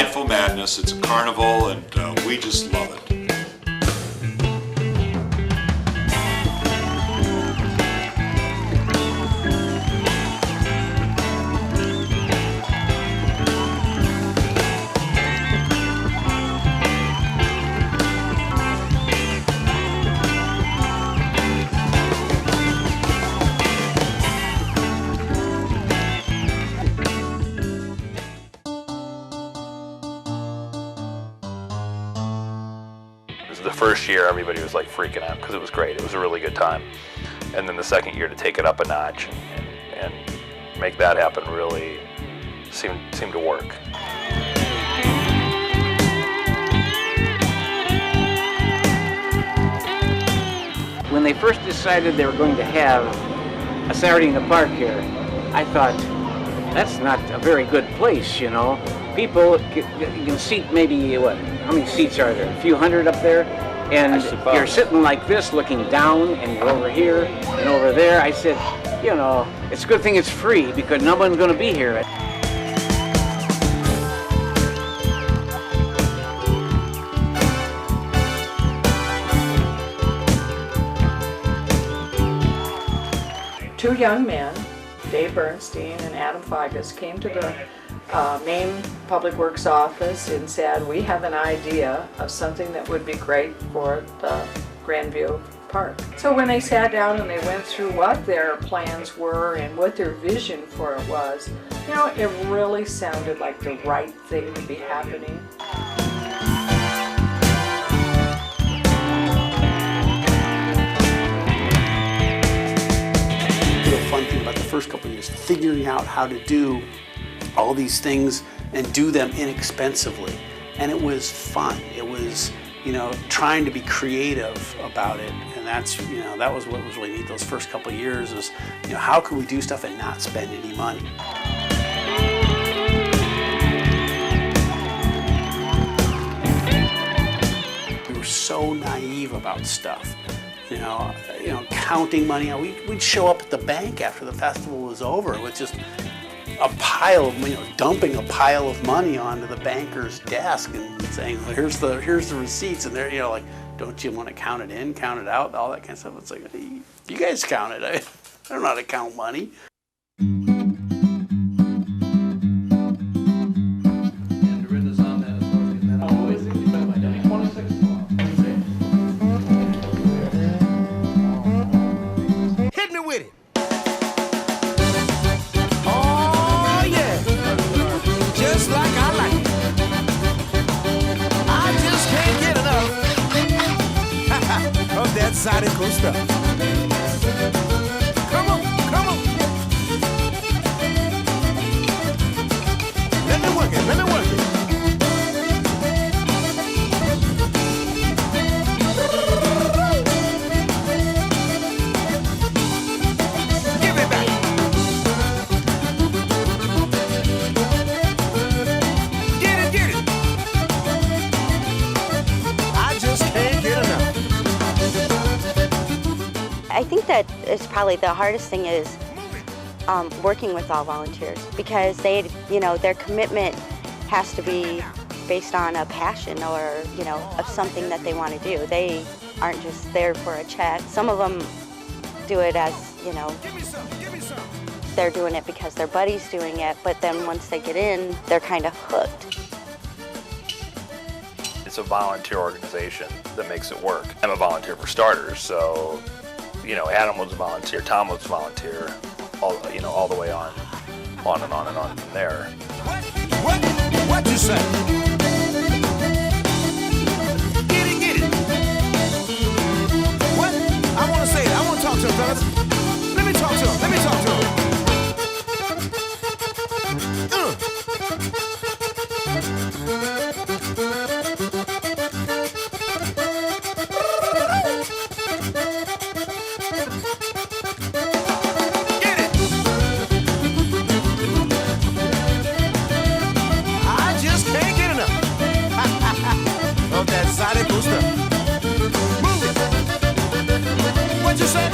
delightful madness. It's a carnival, and we just love it. The first year, everybody was like freaking out because it was great. It was a really good time. And then the second year, to take it up a notch and make that happen really seemed to work. When they first decided they were going to have a Saturday in the Park here, I thought, that's not a very good place, you know. People, you can seat maybe, what, how many seats are there? A few hundred up there? And you're sitting like this, looking down, and you're over here and over there. I said, you know, it's a good thing it's free because no one's going to be here. Two young men, Dave Bernstein and Adam Figas, came to the Maine Public Works office and said, we have an idea of something that would be great for the Grandview Park. So when they sat down and they went through what their plans were and what their vision for it was, you know, it really sounded like the right thing to be happening. The fun thing about the first couple of years, figuring out how to do all these things and do them inexpensively. And it was fun. It was, you know, trying to be creative about it. And that's, you know, that was what was really neat those first couple of years is, you know, how can we do stuff and not spend any money? We were so naive about stuff. You know, counting money. We'd show up at the bank after the festival was over with just a pile of, you know, dumping a pile of money onto the banker's desk and saying, well, here's the receipts, and they're, you know, like, don't you want to count it in, count it out, all that kind of stuff. It's like, hey, you guys count it. I don't know how to count money. Zydeco stuff. Come on, come on. Let me work it, let me work it. Give it back. Get it, get it. I just can't get enough. I think that is probably the hardest thing is working with all volunteers because they, you know, their commitment has to be based on a passion or, you know, of something that they want to do. They aren't just there for a check. Some of them do it as, you know, they're doing it because their buddy's doing it, but then once they get in, they're kind of hooked. It's a volunteer organization that makes it work. I'm a volunteer for starters, so, you know, Adam was a volunteer, Tom was a volunteer, all, you know, all the way on and on and on from there. What you say? Get it, get it. What? I want to say it. I want to talk to him, fellas. Let me talk to him. Let me talk to him. Zydeco stuff. Move it. What you say?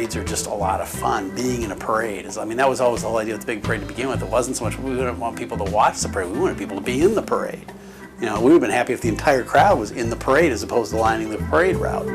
parades are just a lot of fun. Being in a parade is, I mean, that was always the whole idea of the big parade to begin with. It wasn't so much we didn't want people to watch the parade, we wanted people to be in the parade. You know, we would have been happy if the entire crowd was in the parade as opposed to lining the parade route.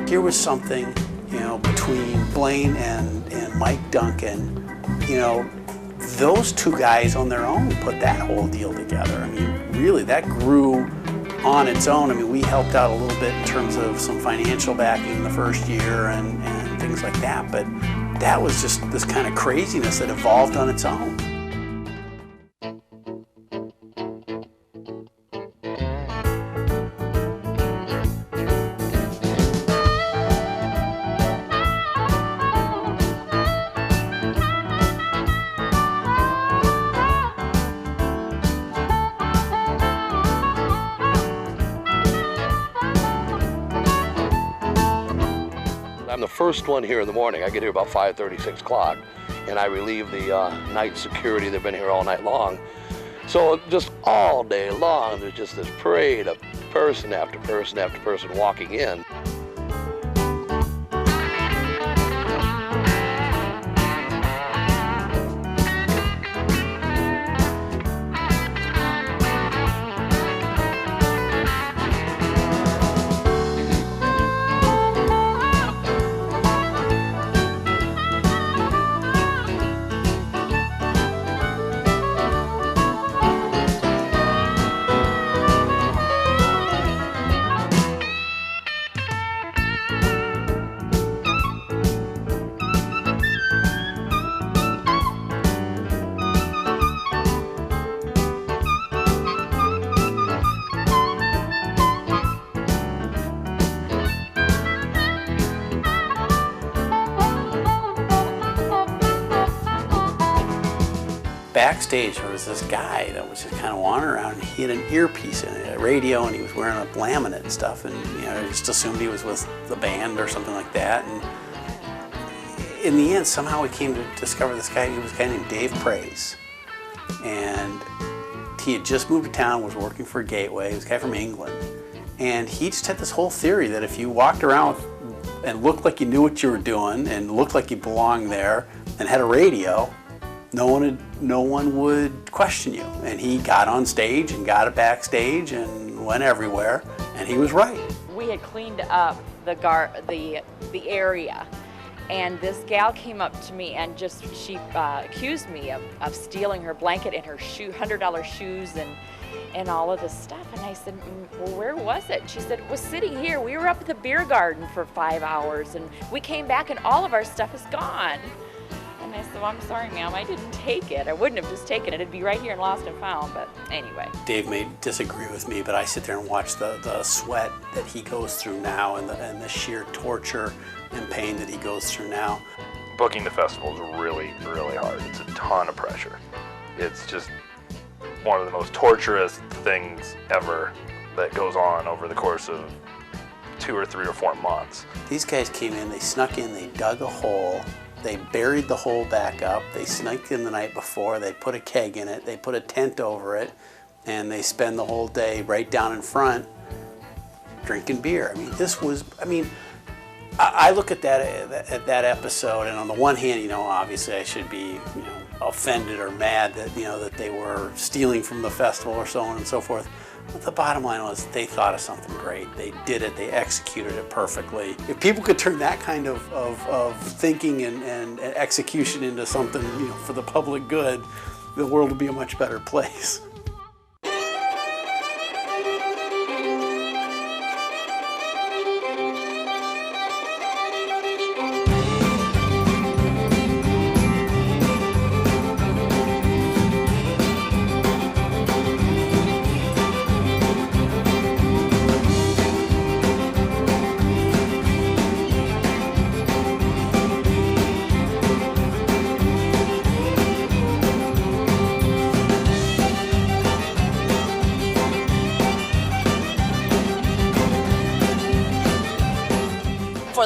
Here was something, you know, between Blaine and Mike Duncan, you know, those two guys on their own put that whole deal together. I mean, really, that grew on its own. I mean, we helped out a little bit in terms of some financial backing the first year and things like that, but that was just this kind of craziness that evolved on its own. I'm the first one here in the morning. I get here about 5:30, 6 o'clock, and I relieve the night security. They've been here all night long. So just all day long, there's just this parade of person after person after person walking in. Backstage, there was this guy that was just kind of wandering around, and he had an earpiece in it, a radio, and he was wearing a laminate and stuff, and you know, I just assumed he was with the band or something like that. And in the end, somehow we came to discover this guy. He was a guy named Dave Praise, and he had just moved to town, was working for Gateway. He was a guy from England, and he just had this whole theory that if you walked around and looked like you knew what you were doing and looked like you belonged there and had a radio, no one would question you. And he got on stage and got it backstage and went everywhere, and he was right. We had cleaned up the area, and this gal came up to me and she accused me of stealing her blanket and her $100 shoes and all of this stuff. And I said, well, where was it? And she said, it was sitting here. We were up at the beer garden for 5 hours, and we came back and all of our stuff is gone. And I said, well, I'm sorry, ma'am, I didn't take it. I wouldn't have just taken it. It'd be right here in Lost and Found, but anyway. Dave may disagree with me, but I sit there and watch the sweat that he goes through now and the sheer torture and pain that he goes through now. Booking the festival is really, really hard. It's a ton of pressure. It's just one of the most torturous things ever that goes on over the course of 2 or 3 or 4 months. These guys came in, they snuck in, they dug a hole, they buried the hole back up, they snuck in the night before, they put a keg in it, they put a tent over it, and they spend the whole day right down in front drinking beer. I mean, this was, I look at that episode, and on the one hand, you know, obviously I should be, you know, offended or mad that, you know, that they were stealing from the festival or so on and so forth. But the bottom line was they thought of something great. They did it. They executed it perfectly. If people could turn that kind of thinking and execution into something, you know, for the public good, the world would be a much better place.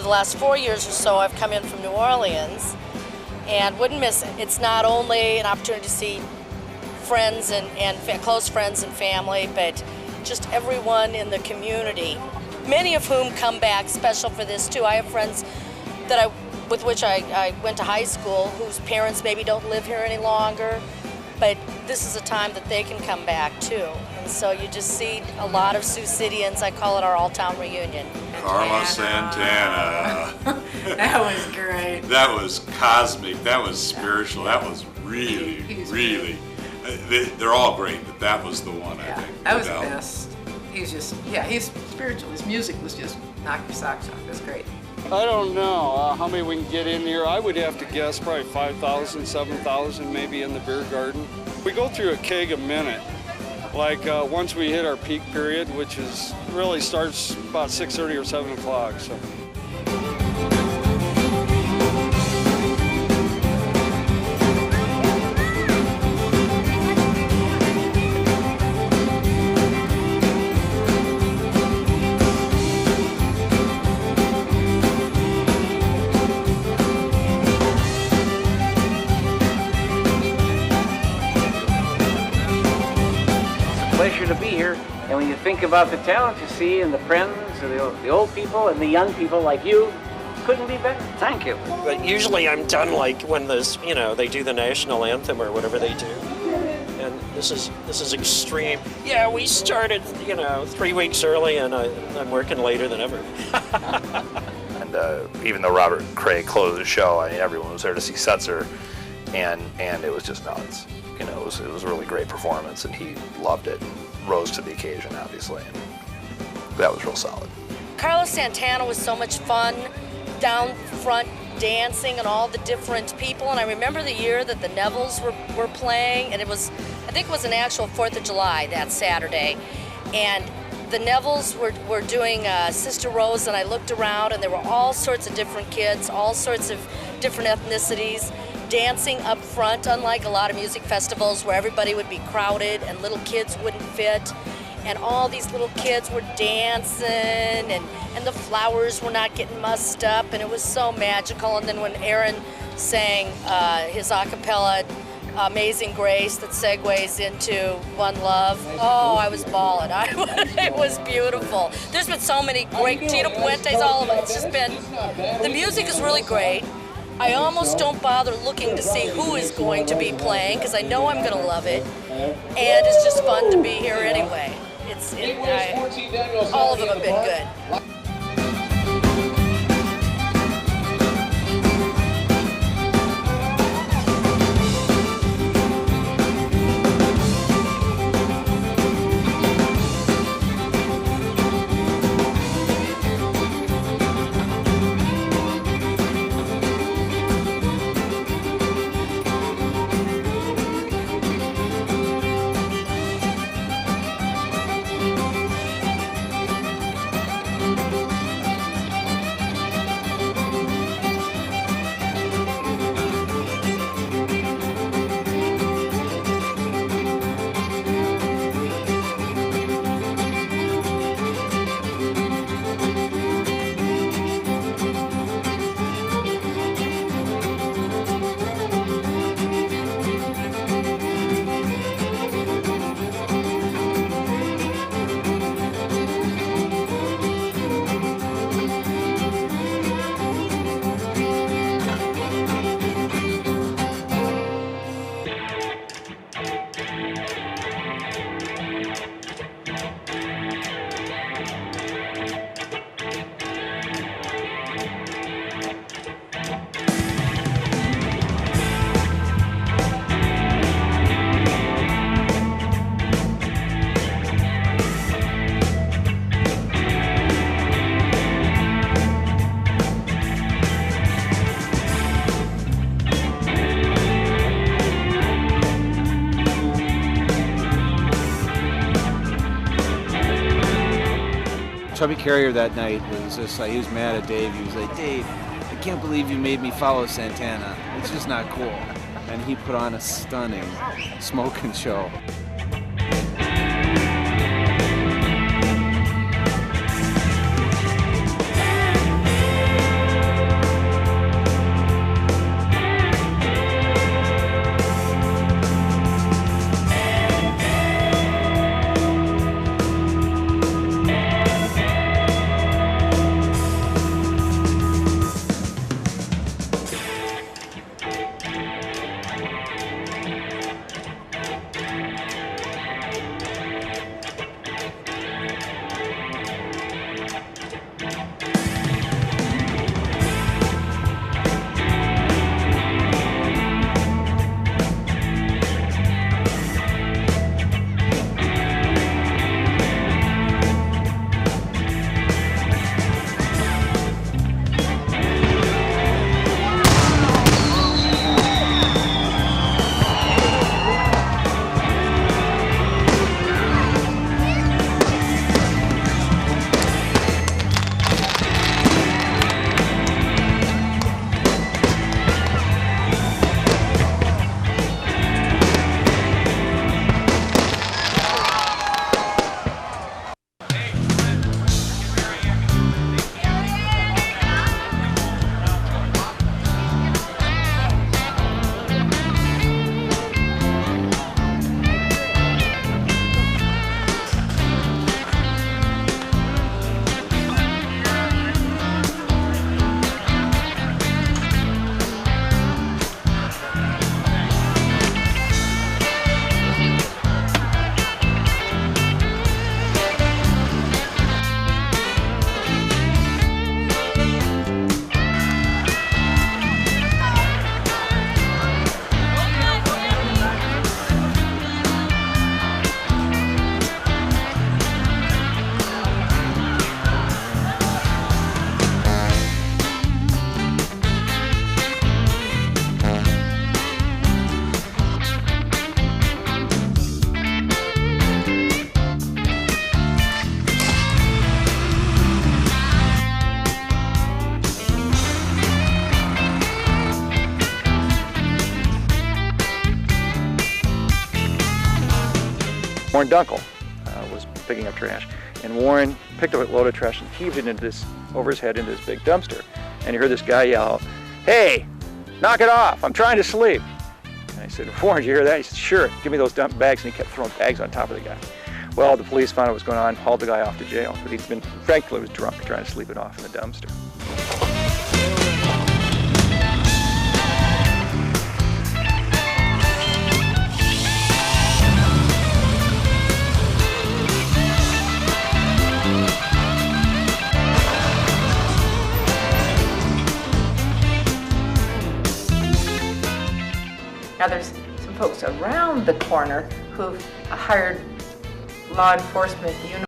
the last 4 years or so, I've come in from New Orleans and wouldn't miss it. It's not only an opportunity to see friends and close friends and family, but just everyone in the community, many of whom come back special for this too. I have friends with which I went to high school whose parents maybe don't live here any longer, but this is a time that they can come back too. And so you just see a lot of Sioux Cityans. I call it our all-town reunion. Carla Santana. That was great. That was cosmic. That was spiritual. That was really, really. They're all great, but that was the one, I think. That was the best. He's just, he's spiritual. His music was just knock your socks off. It was great. I don't know how many we can get in here. I would have to guess probably 5,000, 7,000 maybe in the beer garden. We go through a keg a minute. Like once we hit our peak period, which is really starts about 6:30 or 7 o'clock. So. Pleasure to be here, and when you think about the talent you see and the friends, and the old people and the young people like you, couldn't be better. Thank you. But usually I'm done like when this, they do the national anthem or whatever they do, and this is extreme. Yeah, we started 3 weeks early, and I'm working later than ever. And even though Robert Craig closed the show, I mean, everyone was there to see Setzer, and it was just nuts. It was a really great performance, and he loved it and rose to the occasion, obviously. And that was real solid. Carlos Santana was so much fun, down front dancing and all the different people. And I remember the year that the Nevilles were playing, and I think it was an actual 4th of July that Saturday. And the Nevilles were doing Sister Rose, and I looked around, and there were all sorts of different kids, all sorts of different ethnicities, dancing up front, unlike a lot of music festivals where everybody would be crowded and little kids wouldn't fit. And all these little kids were dancing, and the flowers were not getting mussed up, and it was so magical. And then when Aaron sang his a cappella Amazing Grace that segues into One Love, oh, I was bawling. It was beautiful. There's been so many great, Tito Puente's, all of it. It's just been, the music is really great. I almost don't bother looking to see who is going to be playing because I know I'm going to love it, and it's just fun to be here anyway. All of them have been good. Chubby Carrier that night was just like, he was mad at Dave. He was like, Dave, I can't believe you made me follow Santana. It's just not cool. And he put on a stunning smoking show. Warren Dunkel was picking up trash, and Warren picked up a load of trash and heaved it into this, over his head into this big dumpster. And you heard this guy yell, "Hey, knock it off, I'm trying to sleep." And I said, "Warren, did you hear that?" He said, "Sure, give me those dump bags," and he kept throwing bags on top of the guy. Well, the police found out what was going on, hauled the guy off to jail, but he's been, frankly, was drunk, trying to sleep it off in the dumpster. Now there's some folks around the corner who've hired law enforcement uniforms